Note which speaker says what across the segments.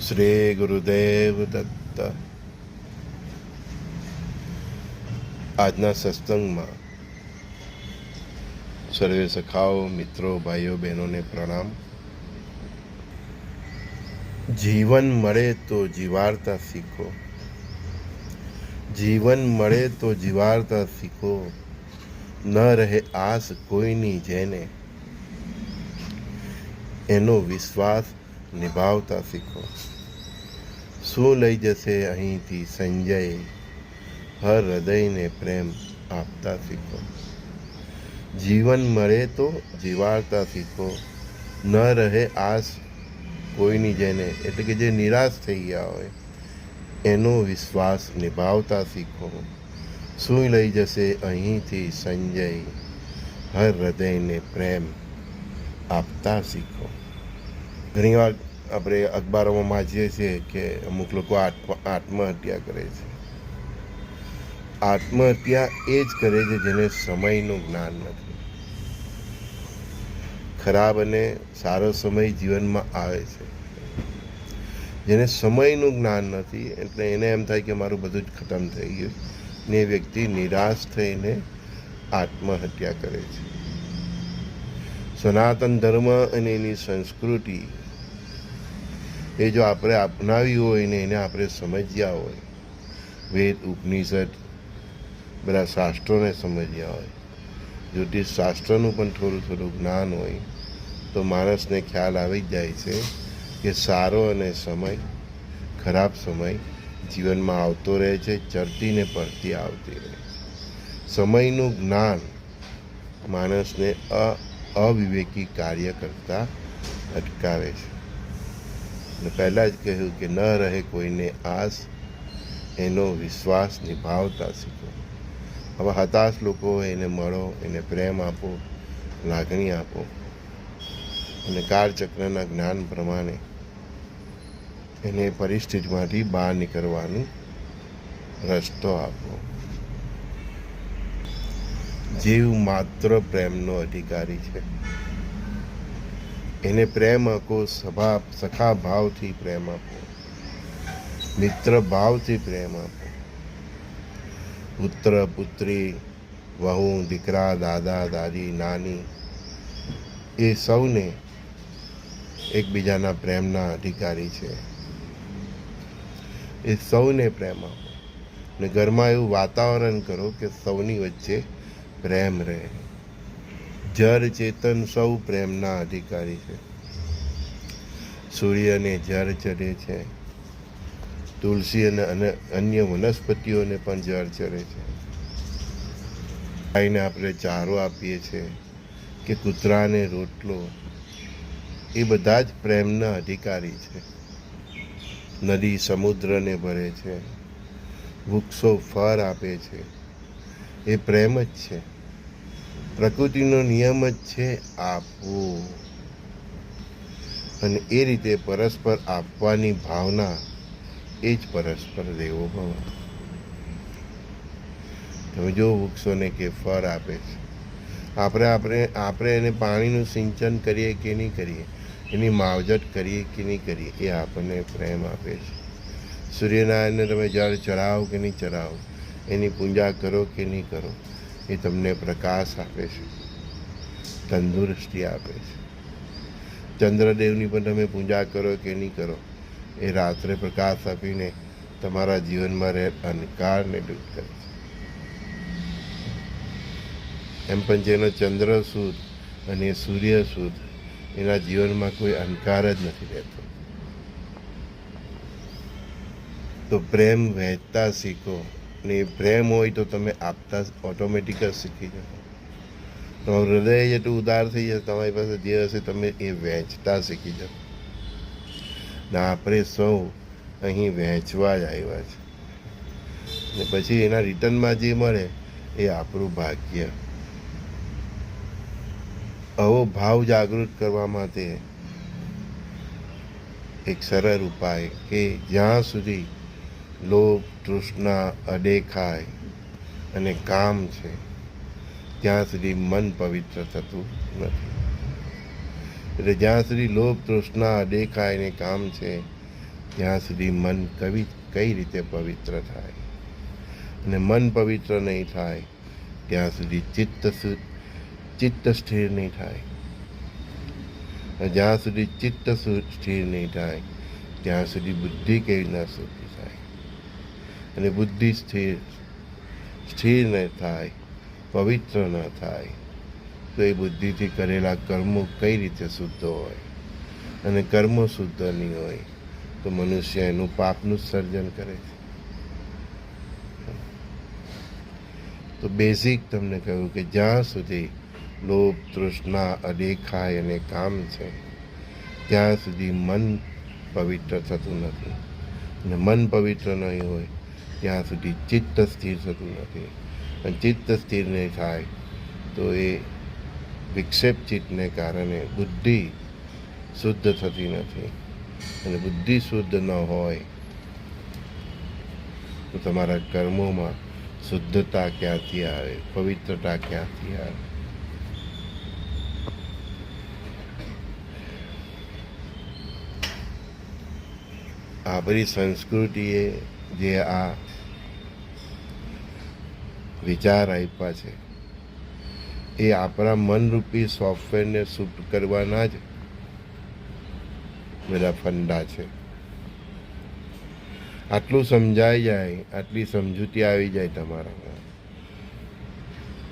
Speaker 1: શ્રી ગુરુદેવ દત્ત. આજના સત્સંગમાં સર્વે સખાઓ, મિત્રો, ભાઈઓ, બહેનોને પ્રણામ. જીવન મળે તો જીવાડતા શીખો. જીવન મળે તો જીવાડતા શીખો. ન રહે આસ કોઈની જેને, એનો વિશ્વાસ નિભાવતા શીખો. શું લઈ જશે અહીંથી સંજય, હર હૃદયને પ્રેમ આપતા શીખો. જીવન મળે તો જીવાડતા શીખો. ન રહે આસ કોઈની જેને, એટલે કે જે નિરાશ થઈ ગયા હોય એનો વિશ્વાસ નિભાવતા શીખો. શું લઈ જશે અહીંથી સંજય, હર હૃદયને પ્રેમ આપતા શીખો. ઘણીવાર આપણે અખબારોમાં વાંચીએ છીએ કે અમુક લોકો આત્મહત્યા કરે છે. આત્મહત્યા એ જ કરે છે જેને સમયનું જ્ઞાન નથી. ખરાબ અને સારો સમય જીવનમાં આવે છે, જેને સમયનું જ્ઞાન નથી, એટલે એને એમ થાય કે મારું બધું જ ખતમ થઈ ગયું ને એ વ્યક્તિ નિરાશ થઈને આત્મહત્યા કરે છે. સનાતન ધર્મ અને એની સંસ્કૃતિ એ જો આપણે અપનાવી હોય ને એને આપણે સમજ્યા હોય, વેદ ઉપનિષદ બધા શાસ્ત્રોને સમજ્યા હોય, જ્યોતિષ શાસ્ત્રનું પણ થોડું જ્ઞાન હોય તો માણસને ખ્યાલ આવી જ જાય છે કે સારો અને સમય, ખરાબ સમય જીવનમાં આવતો રહે છે, ચડતી ને પડતી આવતી રહે છે. સમયનું જ્ઞાન માણસને અવિવેકી કાર્ય કરતા અટકાવે છે. અને પહેલાં જ કહ્યું કે ન રહે કોઈને આસ, એનો વિશ્વાસ નિભાવતા શીખો. હવે હતાશ લોકો હોય એને મળો, એને પ્રેમ આપો, લાગણી આપો અને કાળચક્રના જ્ઞાન પ્રમાણે એને પરિસ્થિતિમાંથી બહાર નીકળવાનો રસ્તો આપો. જીવ માત્ર પ્રેમનો અધિકારી છે. એને પ્રેમ આપો, સખા ભાવથી પ્રેમ આપો, મિત્ર ભાવથી પ્રેમ આપો. પુત્ર પુત્રી, વહુ દીકરા, દાદા દાદી, નાની એ સૌને એકબીજાના પ્રેમના અધિકારી છે. એ સૌને પ્રેમ આપો ને ઘરમાં એવું વાતાવરણ કરો કે સૌની વચ્ચે પ્રેમ રહે. જળ ચેતન સૌ પ્રેમના અધિકારી છે. સૂર્યને જળ ચડે છે, તુલસી અને અન્ય વનસ્પતિઓને પણ જળ ચડે છે. ગાયને આપણે ચારો આપીએ છીએ કે કૂતરાને રોટલો, એ બધા જ પ્રેમના અધિકારી છે. નદી સમુદ્રને ભરે છે, વૃક્ષો ફળ આપે છે, એ પ્રેમ જ છે. પ્રકૃતિનો નિયમ જ છે આપવું, અને એ રીતે પરસ્પર આપવાની ભાવના એ જ પરસ્પર દેવો ભવ. તમે જો વૃક્ષોને કે ફળ આપે છે, આપણે એને પાણીનું સિંચન કરીએ કે નહીં કરીએ, એની માવજત કરીએ કે નહીં કરીએ, એ આપણને પ્રેમ આપે છે. સૂર્યનારાયણને તમે જળ ચડાવો કે નહીં ચડાવો, એની પૂજા કરો કે નહીં કરો, એ તમને પ્રકાશ આપે છે, તંદુરસ્તી આપે છે. ચંદ્રદેવની પણ તમે પૂજા કરો કે નહીં કરો, એ રાત્રે પ્રકાશ આપીને તમારા જીવનમાં રહે અંધકારને દૂર કરે છે. એમ પણ જેનો ચંદ્ર સૂદ અને સૂર્ય સૂદ, એના જીવનમાં કોઈ અંધકાર જ નથી રહેતો. તો પ્રેમ વહેંચતા શીખો, ને એ પ્રેમ હોય તો તમે આપતા ઓટોમેટિક જ શીખી જશો. તમારું હૃદય જેટલું ઉદાર થઈ જશે, તમારી પાસે જે હશે તમે એ વહેંચતા શીખી જશો. ને આપણે સૌ અહીં વહેંચવા જ આવ્યા છે, ને પછી એના રિટર્નમાં જે મળે એ આપણું ભાગ્ય. આવો ભાવ જાગૃત કરવા માટે એક સરળ ઉપાય કે જ્યાં સુધી લોભ, તૃષ્ણા, અદેખાય અને કામ છે ત્યાં સુધી મન પવિત્ર થતું નથી. એટલે જ્યાં સુધી લોભ, તૃષ્ણા, અદેખાય ને કામ છે ત્યાં સુધી મન કઈ રીતે પવિત્ર થાય, અને મન પવિત્ર નહીં થાય ત્યાં સુધી ચિત્ત સ્થિર નહીં થાય, જ્યાં સુધી ચિત્ત સ્થિર નહીં થાય ત્યાં સુધી બુદ્ધિ કેવી રીતના શુદ્ધ થાય, અને બુદ્ધિ સ્થિર ન થાય, પવિત્ર ન થાય તો એ બુદ્ધિથી કરેલા કર્મો કઈ રીતે શુદ્ધ હોય, અને કર્મો શુદ્ધ નહીં હોય તો મનુષ્ય એનું પાપનું સર્જન કરે છે. તો બેઝિક તમને કહ્યું કે જ્યાં સુધી લોભ, તૃષ્ણા, અદેખાય અને કામ છે ત્યાં સુધી મન પવિત્ર થતું નથી, અને મન પવિત્ર નહીં હોય ત્યાં સુધી ચિત્ત સ્થિર થતું નથી, અને ચિત્ત સ્થિર નહીં થાય તો એ વિક્ષેપ ચિત્તને કારણે બુદ્ધિ શુદ્ધ થતી નથી, અને બુદ્ધિ શુદ્ધ ન હોય તો તમારા કર્મોમાં શુદ્ધતા ક્યાંથી આવે, પવિત્રતા ક્યાંથી આવે? આપણી સંસ્કૃતિએ જે આ વિચાર આપ્યા છે એ આપણા મનરૂપી સોફ્ટવેરને શુદ્ધ કરવાના જ બધા ફંડા છે. આટલું સમજાઈ જાય, આટલી સમજૂતી આવી જાય તમારામાં,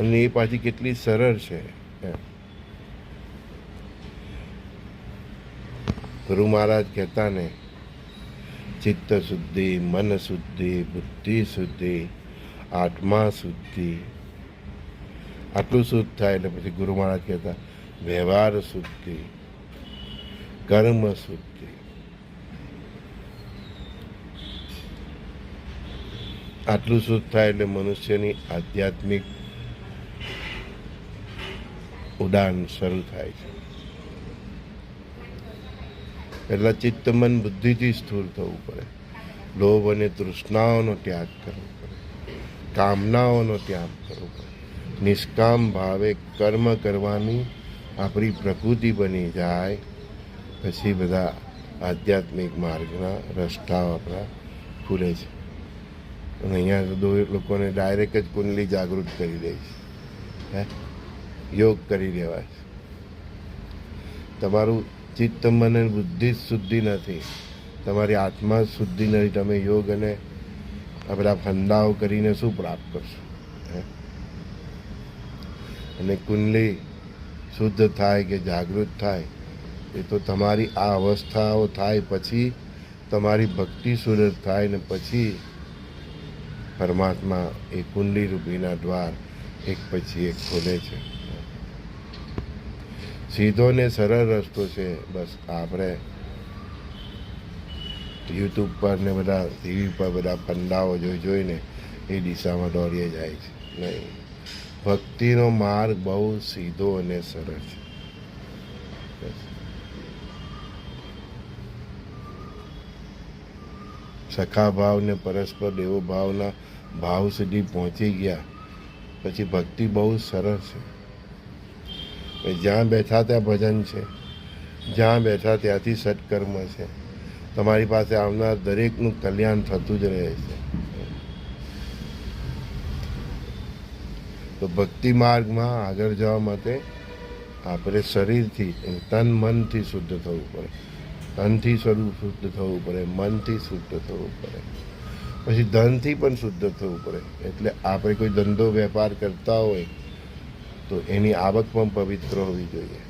Speaker 1: અને એ પાછી કેટલી સરળ છે. ગુરુ મહારાજ કહેતા ને, ચિત્ત શુદ્ધિ, મન શુદ્ધિ, બુદ્ધિ શુદ્ધિ, આત્મા શુદ્ધિ. આટલું શુદ્ધ થાય એટલે પછી ગુરુ મહારાજ કહેતા વ્યવહાર શુદ્ધિ, કર્મ શુદ્ધિ. આટલું શુદ્ધ થાય એટલે મનુષ્યની આધ્યાત્મિક ઉડાન શરૂ થાય છે. પહેલા ચિત્ત, મન, બુદ્ધિથી સ્થૂળ થવું પડે. લોભ અને તૃષ્ણાઓનો ત્યાગ કરવો પડે, કામનાઓનો ત્યાગ કરવો પડે. નિષ્કામ ભાવે કર્મ કરવાની આપણી પ્રકૃતિ બની જાય પછી બધા આધ્યાત્મિક માર્ગના રસ્તાઓ આપણા ખુલે છે. અને અહીંયા તો લોકોને ડાયરેક્ટ જ કુંડલી જાગૃત કરી દે છે, યોગ કરી દેવાય છે. તમારું ચિત્ત, મન અને બુદ્ધિ શુદ્ધિ નથી, તમારી આત્મા શુદ્ધિ નથી. તમે યોગ અને આ બધા ફંદાઓ કરીને શું પ્રાપ્ત કરશો? અને કુંડલી શુદ્ધ થાય કે જાગૃત થાય એ તો તમારી આ અવસ્થાઓ થાય પછી તમારી ભક્તિ સુરત થાય, ને પછી પરમાત્મા એ કુંડલી રૂપીના દ્વાર એક પછી એક ખોલે છે. સીધો ને સરળ રસ્તો છે. બસ આપણે યુટ્યુબ પર ને બધા ટીવી પર બધા ફંડાઓ જોઈને એ દિશામાં દોડીએ જાય છે. નહીં, ભક્તિનો માર્ગ બહુ સીધો અને સરળ છે. સખા ભાવ ને પરસ્પર દેવો ભાવના ભાવ સુધી પહોંચી ગયા પછી ભક્તિ બહુ સરળ છે. જ્યાં બેઠા ત્યાં ભજન છે, જ્યાં બેઠા ત્યાંથી સત્કર્મ છે. તમારી પાસે આવનાર દરેકનું કલ્યાણ થતું જ રહે છે. તો ભક્તિ માર્ગમાં આગળ જવા માટે આપણે શરીરથી, તન મનથી શુદ્ધ થવું પડે, તનથી શુદ્ધ થવું પડે, મનથી શુદ્ધ થવું પડે, પછી ધનથી પણ શુદ્ધ થવું પડે. એટલે આપણે કોઈ ધંધો વેપાર કરતા હોય તો એની આવક પણ પવિત્ર હોવી જોઈએ.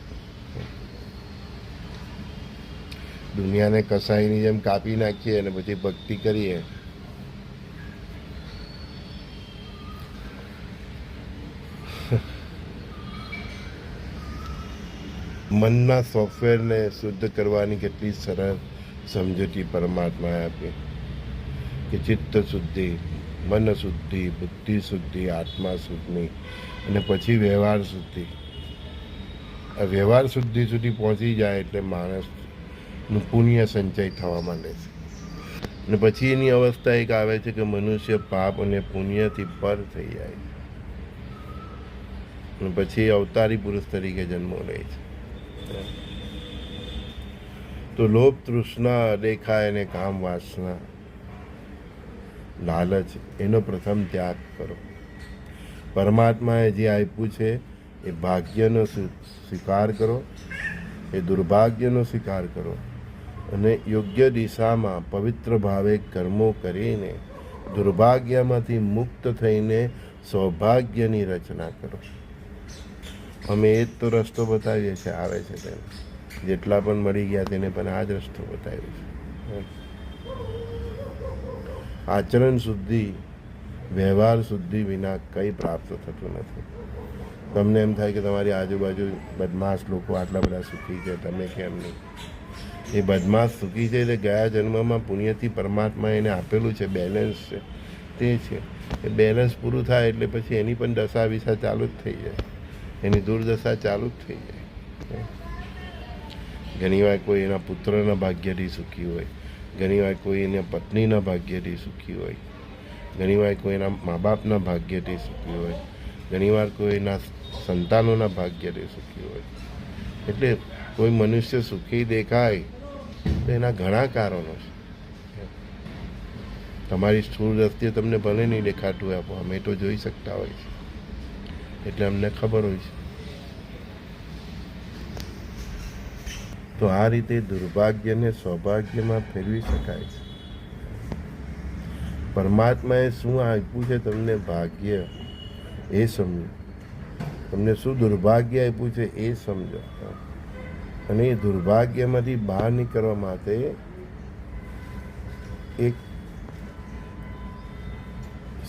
Speaker 1: દુનિયાને કસાઈની જેમ કાપી નાખીએ અને પછી ભક્તિ કરીએ મનના સોફ્ટવેરને શુદ્ધ કરવાની કેટલી સરળ સમજૂતી પરમાત્માએ આપી કે ચિત્ત શુદ્ધિ, મન શુદ્ધિ, બુદ્ધિ શુદ્ધિ, આત્મા શુદ્ધિ, અને પછી વ્યવહાર શુદ્ધિ. આ વ્યવહાર શુદ્ધિ સુધી પહોંચી જાય એટલે માણસનું પુણ્ય સંચય થવા માંડે છે. અને પછી એની અવસ્થા એક આવે છે કે મનુષ્ય પાપ અને પુણ્યથી પર થઈ જાય છે, અને પછી અવતારી પુરુષ તરીકે જન્મ લે છે. તો લોભ તૃષ્ણા અદેખાય અને કામ વાસના લાલચ એનો પ્રથમ ત્યાગ કરો. પરમાત્માએ જે આપ્યું છે એ ભાગ્યનો સ્વીકાર કરો, એ દુર્ભાગ્યનો સ્વીકાર કરો અને યોગ્ય દિશામાં પવિત્ર ભાવે કર્મો કરીને દુર્ભાગ્યમાંથી મુક્ત થઈને સૌભાગ્યની રચના કરો. અમે એ જ તો રસ્તો બતાવીએ છીએ, આવે છે તેને જેટલા પણ મળી ગયા તેને પણ આ જ રસ્તો બતાવ્યો છે. આચરણ શુદ્ધિ, વ્યવહાર શુદ્ધિ વિના કંઈ પ્રાપ્ત થતું નથી. તમને એમ થાય કે તમારી આજુબાજુ બદમાશ લોકો આટલા બધા સુખી છે, તમે કેમ નહીં? એ બદમાશ સુખી છે એટલે ગયા જન્મમાં પુણ્યથી પરમાત્મા એને આપેલું છે, બેલેન્સ છે, તે છે. એ બેલેન્સ પૂરું થાય એટલે પછી એની પણ દશા વિશા ચાલુ જ થઈ જાય, એની દુર્દશા ચાલુ જ થઈ જાય. ઘણીવાર કોઈ એના પુત્રના ભાગ્યથી સુખી હોય, ઘણીવાર કોઈ એના પત્નીના ભાગ્યથી સુખી હોય, ઘણીવાર કોઈ એના મા બાપના ભાગ્યથી સુખી હોય, ઘણીવાર કોઈ એના સંતાનોના ભાગ્યથી સુખી હોય. એટલે કોઈ મનુષ્ય સુખી દેખાય તો એના ઘણા કારણો છે. તમારી સ્થૂળ દ્રષ્ટિએ તમને ભલે નહીં દેખાતું હોય, અમે તો જોઈ શકતા હોય છે, એટલે અમને ખબર હોય છે. તો આ રીતે દુર્ભાગ્યને સૌભાગ્યમાં ફેરવી શકાય છે. પરમાત્માએ શું આપ્યું છે તમને ભાગ્ય એ સમજો, તમને શું દુર્ભાગ્ય આપ્યું છે એ સમજો, અને એ દુર્ભાગ્યમાંથી બહાર નીકળવા માટે એક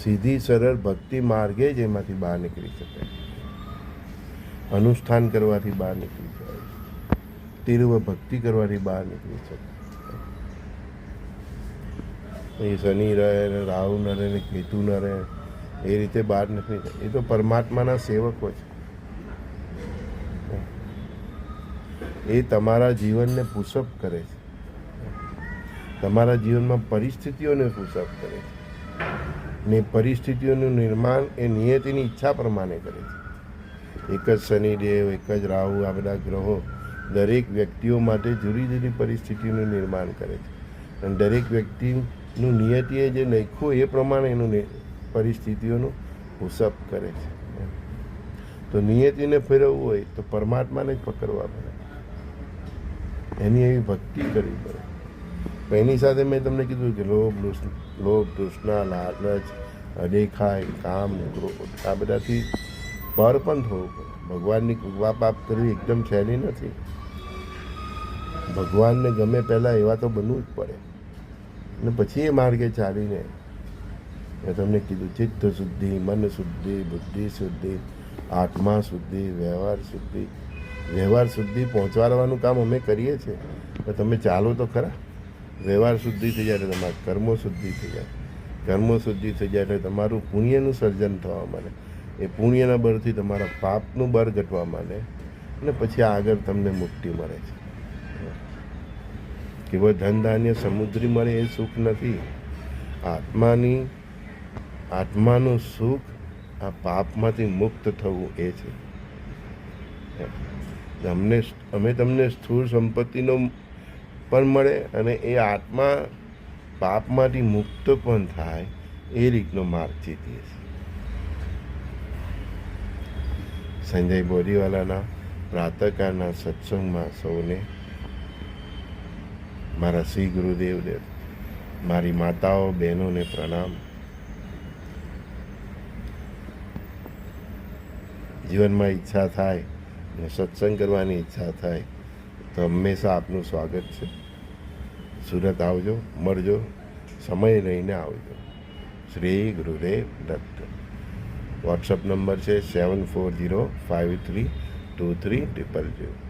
Speaker 1: સીધી સરળ ભક્તિ માર્ગે જ એમાંથી બહાર નીકળી શકાય. અનુષ્ઠાન કરવાથી બહાર નીકળી શકાય, તીવ્ર ભક્તિ કરવાથી બહાર નીકળી શકાય. એ શનિ રહે ને રાહુ ન રહે ને કેતુ ન રહે એ રીતે બહાર નથી થાય. એ તો પરમાત્માના સેવકો છે. એ તમારા જીવનને પુશઅપ કરે છે, તમારા જીવનમાં પરિસ્થિતિઓને પુશઅપ કરે છે, ને પરિસ્થિતિઓનું નિર્માણ એ નિયતિની ઈચ્છા પ્રમાણે કરે છે. એક જ શનિદેવ, એક જ રાહુ, આ બધા ગ્રહો દરેક વ્યક્તિઓ માટે જુદી જુદી પરિસ્થિતિનું નિર્માણ કરે છે, અને દરેક વ્યક્તિનું નિયતિએ જે લખ્યું એ પ્રમાણે એનું પરિસ્થિતિઓનું પુશઅપ કરે છે. તો નિયતિને ફેરવવું હોય તો પરમાત્માને જ પકડવા પડે, એની એવી ભક્તિ કરવી પડે. એની સાથે મેં તમને કીધું કે લોભ તૃષ્ણા લાલચ અદેખાય કામ ક્રોધ આ બધાથી પર પણ થવું પડે. ભગવાનની કૃપા પ્રાપ્ત કરવી એકદમ સહેલી નથી. ભગવાનને ગમે પહેલાં એવા તો બનવું જ પડે, અને પછી એ માર્ગે ચાલીને મેં તમને કીધું ચિત્ત શુદ્ધિ, મન શુદ્ધિ, બુદ્ધિ શુદ્ધિ, આત્મા શુદ્ધિ, વ્યવહાર શુદ્ધિ. વ્યવહાર શુદ્ધિ પહોંચાડવાનું કામ અમે કરીએ છીએ, તો તમે ચાલો તો ખરા. વ્યવહાર શુદ્ધિ થઈ જાય એટલે તમારા કર્મો શુદ્ધિ થઈ જાય, કર્મો શુદ્ધિ થઈ જાય એટલે તમારું પુણ્યનું સર્જન થવા માંડે, એ પુણ્યના બળથી તમારા પાપનું બળ ઘટવા માંડે, અને પછી આગળ તમને મુક્તિ મળે છે. કેવળ ધન ધાન્ય સમુદ્રી મળે એ સુખ નથી. આત્માનું સુખ આ પાપમાંથી મુક્ત થવું એ છે. અમે તમને સ્થૂળ સંપત્તિનો પણ મળે અને એ આત્મા પાપમાંથી મુક્ત પણ થાય એ રીતનો માર્ગ ચીતીએ છીએ. સંજય બોરીવાલાના પ્રાતઃકાળના સત્સંગમાં સૌને મારા શ્રી ગુરુદેવને, મારી માતાઓ બહેનોને પ્રણામ. જીવનમાં ઈચ્છા થાય ને સત્સંગ કરવાની ઈચ્છા થાય તો હંમેશા આપનું સ્વાગત છે. સુરત આવજો, મળજો, સમય લઈને આવજો. શ્રી ગુરુદેવ દત્ત. વોટ્સઅપ નંબર છે 7405323000.